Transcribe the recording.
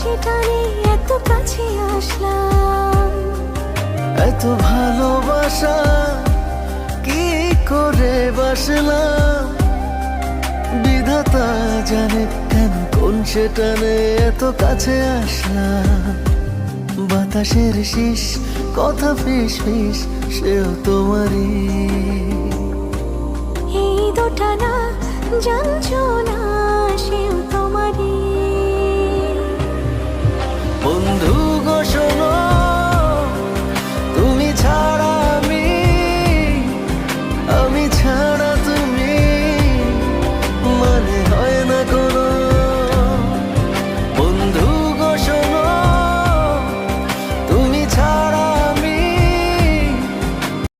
সেটারে এত কাছে আসলাম। এত ভালোবাসা কি করে বাসলাম, বিধাতা জানে কেন কোন সেটানে এত কাছে আসলাম। বাতাসের শীষ কথা ফিস ফিস সেও তোমারই। এই দুটা না জানছো না